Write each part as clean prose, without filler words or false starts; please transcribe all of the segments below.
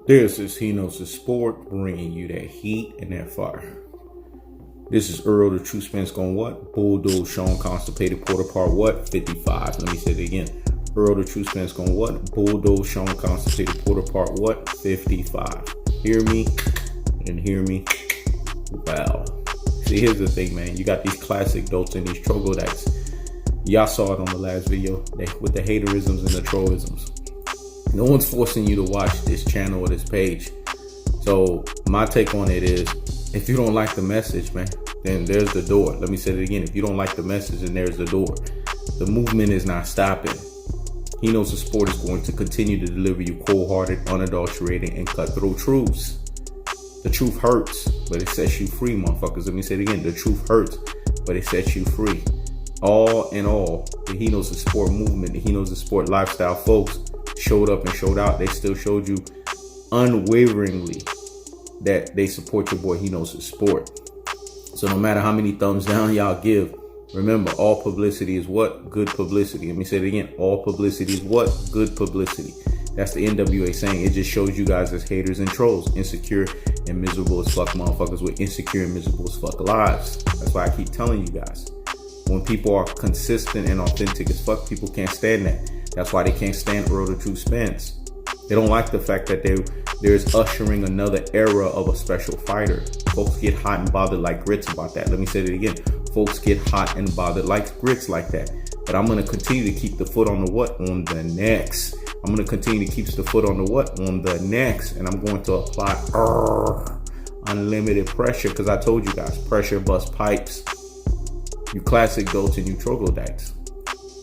This is He Knows the Sport, bringing you that heat and that fire. This is Errol the True Spence going what? Bulldoze, Shawn Constipated Porter part what? 55. Let me say it again. Errol the True Spence going what? Bulldoze, Shawn Constipated Porter part what? 55. Hear me and hear me well. See, here's the thing, man. You got these classic dotes and these troglodytes. Y'all saw it on the last video with the haterisms and the trollisms. No one's forcing you to watch this channel or this page. So my take on it is, if you don't like the message, man, then there's the door. Let me say it again. If you don't like the message, then there's the door. The movement is not stopping. He Knows the Sport is going to continue to deliver you cold-hearted, unadulterated, and cutthroat truths. The truth hurts, but it sets you free, motherfuckers. Let me say it again. The truth hurts, but it sets you free. All in all, the He Knows the Sport movement, the He Knows the Sport lifestyle folks showed up and showed out. They still showed you unwaveringly that they support your boy He Knows the Sport. So no matter how many thumbs down y'all give, remember, all publicity is what? Good publicity. Let me say it again. All publicity is what? Good publicity. That's the NWA saying. It just shows you guys as haters and trolls, insecure and miserable as fuck motherfuckers with insecure and miserable as fuck lives. That's why I keep telling you guys. When people are consistent and authentic as fuck, people can't stand that. That's why they can't stand Errol the True Spence. They don't like the fact that there's ushering another era of a special fighter. Folks get hot and bothered like grits about that. Let me say it again. Folks get hot and bothered like grits like that. But I'm going to continue to keep the foot on the what? On the next. I'm going to continue to keep the foot on the what? On the next. And I'm going to apply unlimited pressure, because I told you guys, pressure busts pipes. You classic goats and you troglodytes.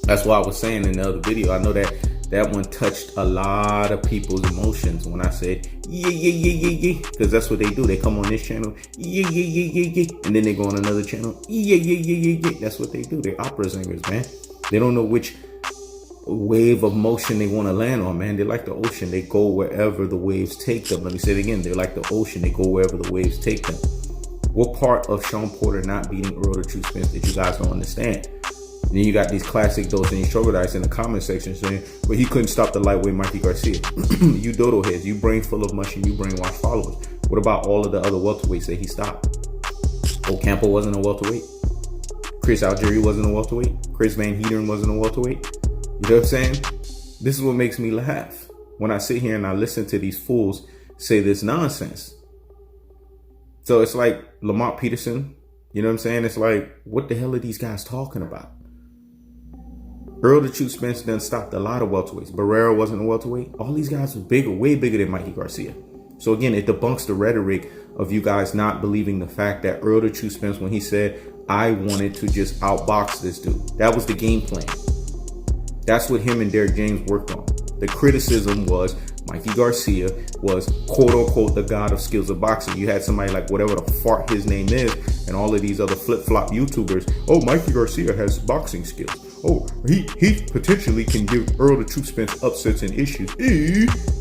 That's why I was saying in the other video, I know that one touched a lot of people's emotions when I said, yeah, because that's what they do. They come on this channel, yeah, and then they go on another channel, yeah. That's what they do. They're opera singers, man. They don't know which wave of motion they want to land on, man. They're like the ocean. They go wherever the waves take them. Let me say it again. They're like the ocean. They go wherever the waves take them. What part of Shawn Porter not beating Errol the True Spence that you guys don't understand? And then you got these classic dotes and these troglodytes in the comment section saying, but he couldn't stop the lightweight Mikey Garcia. You dodo heads, you brain full of mush and you brainwash followers. What about all of the other welterweights that he stopped? Ocampo wasn't a welterweight. Chris Algieri wasn't a welterweight. Chris Van Heeteren wasn't a welterweight. You know what I'm saying? This is what makes me laugh when I sit here and I listen to these fools say this nonsense. So it's like Lamont Peterson, you know what I'm saying? It's like, what the hell are these guys talking about? Errol the True Spence done stopped a lot of welterweights. Barrera wasn't a welterweight. All these guys were bigger, way bigger than Mikey Garcia. So again, it debunks the rhetoric of you guys not believing the fact that Errol the True Spence, when he said, I wanted to just outbox this dude. That was the game plan. That's what him and Derrick James worked on. The criticism was Mikey Garcia was quote unquote the god of skills of boxing. You had somebody like whatever the fart his name is and all of these other flip-flop YouTubers. Oh, Mikey Garcia has boxing skills. Oh, he potentially can give Errol the True Spence upsets and issues.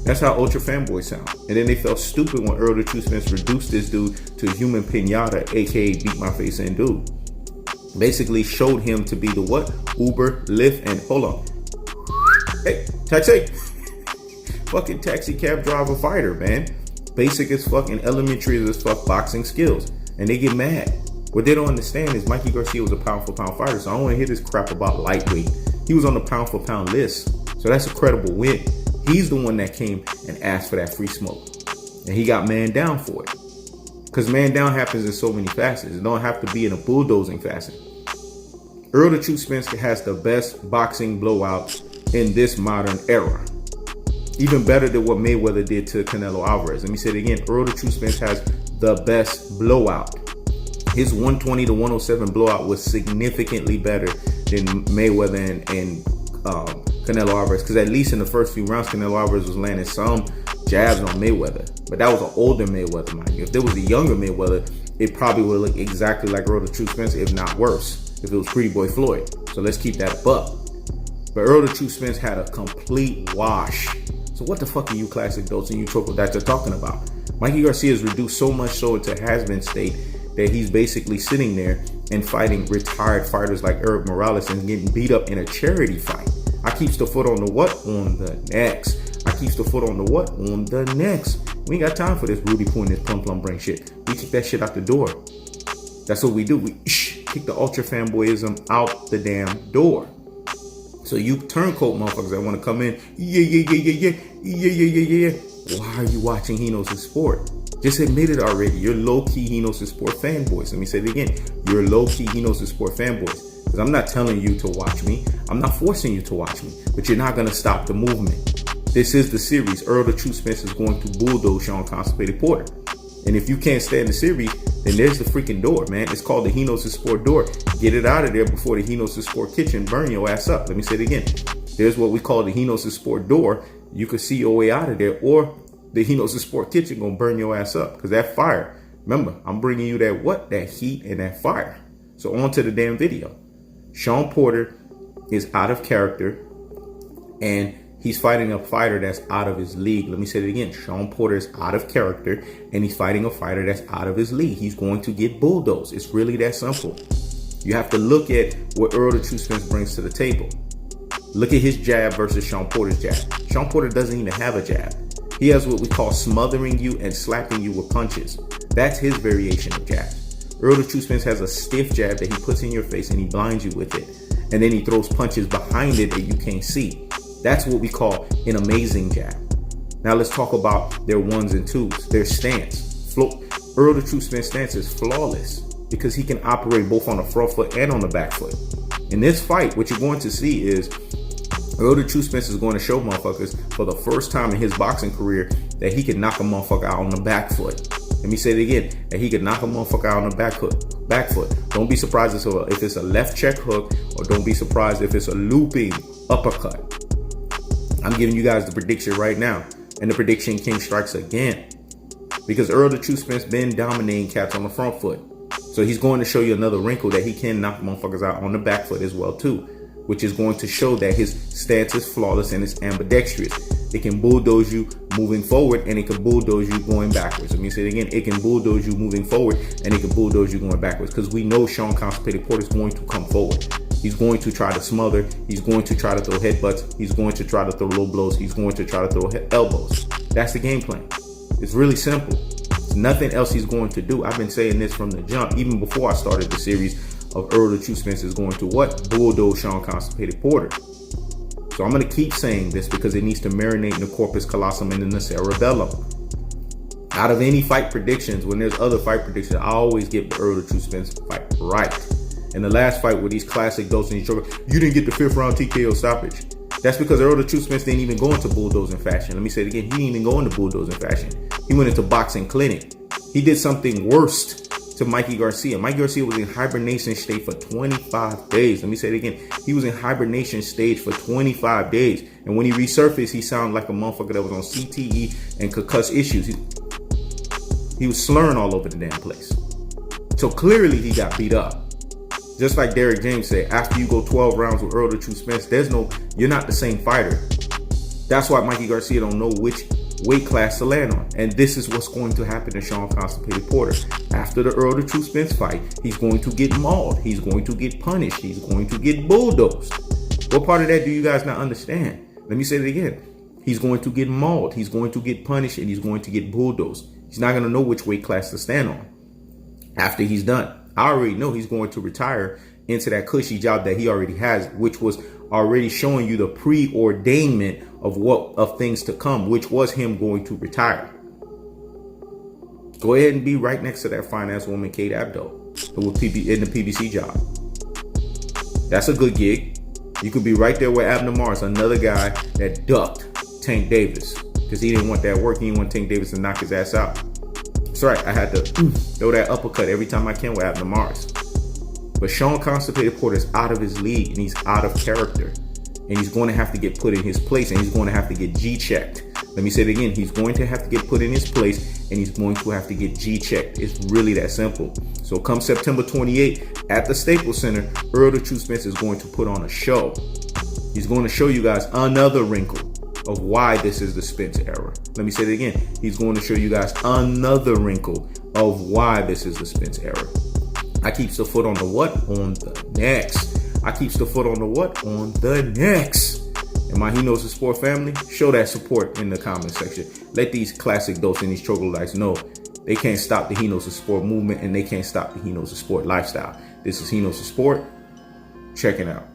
That's how ultra fanboys sound. And then they felt stupid when Errol the True Spence reduced this dude to a human pinata, aka beat my face in dude. Basically showed him to be the what? Uber, Lyft, and hold on. Hey, taxi. Fucking taxi cab driver fighter, man. Basic as fuck and elementary as fuck boxing skills. And they get mad. What they don't understand is Mikey Garcia was a pound for pound fighter, so I don't want to hear this crap about lightweight. He was on the pound for pound list. So that's a credible win. He's the one that came and asked for that free smoke. And he got man down for it. Because man down happens in so many facets. It don't have to be in a bulldozing facet. Errol the True Spence has the best boxing blowout in this modern era. Even better than what Mayweather did to Canelo Alvarez. Let me say it again. Errol the True Spence has the best blowout. His 120 to 107 blowout was significantly better than Mayweather and Canelo Alvarez. Because at least in the first few rounds, Canelo Alvarez was landing some jabs on Mayweather. But that was an older Mayweather, mind you. If there was a younger Mayweather, it probably would look exactly like Errol the True Spence, if not worse, if it was Pretty Boy Floyd. So let's keep that buck. But Errol the True Spence had a complete wash. So what the fuck are you classic dotes and you troglodytes are talking about? Mikey Garcia is reduced so much so into has-been state that he's basically sitting there and fighting retired fighters like Erik Morales and getting beat up in a charity fight. I keeps the foot on the what? On the next. I keeps the foot on the what? On the next. We ain't got time for this Rudy Point, this plum bring shit. We kick that shit out the door. That's what we do. We kick the ultra fanboyism out the damn door. So you turncoat motherfuckers that want to come in, yeah. Why are you watching He Knows His Sport? Just admit it already. You're low-key He Knows His Sport fanboys. Let me say it again. You're low-key He Knows His Sport fanboys. Because I'm not telling you to watch me. I'm not forcing you to watch me. But you're not going to stop the movement. This is the series. Errol the True Spence is going to bulldoze Shawn Constipated Porter. And if you can't stand the series, then there's the freaking door, man. It's called the He Knows His Sport door. Get it out of there before the He Knows His Sport kitchen burn your ass up. Let me say it again. There's what we call the He Knows His Sport door. You can see your way out of there, or the He Knows His Sport kitchen gonna burn your ass up. Because that fire, remember, I'm bringing you that heat and that fire. So on to the damn video. Shawn Porter is out of character, and he's fighting a fighter that's out of his league. Let me say it again. Shawn Porter is out of character, and he's fighting a fighter that's out of his league. He's going to get bulldozed. It's really that simple. You have to look at what Errol the True Spence brings to the table. Look at his jab versus Shawn Porter's jab. Shawn Porter doesn't even have a jab. He has what we call smothering you and slapping you with punches. That's his variation of jab. Errol the True Spence has a stiff jab that he puts in your face and he blinds you with it. And then he throws punches behind it that you can't see. That's what we call an amazing jab. Now let's talk about their ones and twos, their stance. Errol the True Spence stance is flawless because he can operate both on the front foot and on the back foot. In this fight, what you're going to see is Errol the True Spence is going to show motherfuckers for the first time in his boxing career that he can knock a motherfucker out on the back foot. Let me say it again, that he can knock a motherfucker out on the back foot. Don't be surprised if it's a left check hook, or don't be surprised if it's a looping uppercut. I'm giving you guys the prediction right now, and the prediction king strikes again, because Errol the True Spence been dominating cats on the front foot. So he's going to show you another wrinkle that he can knock motherfuckers out on the back foot as well too, which is going to show that his stance is flawless and it's ambidextrous. It can bulldoze you moving forward, and it can bulldoze you going backwards. Let me say it again. It can bulldoze you moving forward, and it can bulldoze you going backwards, because we know Shawn Constipated Porter is going to come forward. He's going to try to smother. He's going to try to throw headbutts. He's going to try to throw low blows. He's going to try to throw elbows. That's the game plan. It's really simple. There's nothing else he's going to do. I've been saying this from the jump, even before I started the series of Errol the True Spence is going to what? Bulldoze Shawn Constipated Porter. So I'm going to keep saying this because it needs to marinate in the corpus callosum and in the cerebellum. Out of any fight predictions, when there's other fight predictions, I always get the Errol the True Spence fight right. In the last fight with these classic doses and you didn't get the 5th round TKO stoppage. That's because Errol the True Spence didn't even go into bulldozing fashion. Let me say it again. He didn't even go into bulldozing fashion. He went into boxing clinic. He did something worse to Mikey Garcia. Mikey Garcia was in hibernation state for 25 days. Let me say it again. He was in hibernation stage for 25 days. And when he resurfaced, he sounded like a motherfucker that was on CTE and concussed issues. He was slurring all over the damn place. So clearly he got beat up. Just like Derek James said, after you go 12 rounds with Errol the True Spence, you're not the same fighter. That's why Mikey Garcia don't know which weight class to land on. And this is what's going to happen to Shawn Constipated Porter. After the Errol the True Spence fight, he's going to get mauled. He's going to get punished. He's going to get bulldozed. What part of that do you guys not understand? Let me say it again. He's going to get mauled. He's going to get punished, and he's going to get bulldozed. He's not going to know which weight class to stand on after he's done. I already know he's going to retire into that cushy job that he already has, which was already showing you the preordainment of things to come, which was him going to retire. Go ahead and be right next to that fine ass woman, Kate Abdo, in the PBC job. That's a good gig. You could be right there with Abner Mars, another guy that ducked Tank Davis because he didn't want that work. He didn't want Tank Davis to knock his ass out. That's right. I had to throw that uppercut every time I can with Abner Mars. But Shawn Constipated Porter is out of his league, and he's out of character. And he's going to have to get put in his place, and he's going to have to get G-checked. Let me say it again. He's going to have to get put in his place, and he's going to have to get G-checked. It's really that simple. So come September 28th at the Staples Center, Errol the True Spence is going to put on a show. He's going to show you guys another wrinkle of why this is the Spence era. Let me say it again. He's going to show you guys another wrinkle of why this is the Spence era. I keeps the foot on the what? On the next. I keeps the foot on the what? On the next. And my He Knows His Sport family, show that support in the comment section. let these classic dose and these troglodytes know they can't stop the He Knows the Sport movement, and they can't stop the He Knows the Sport lifestyle. This is He Knows the Sport. Checking out.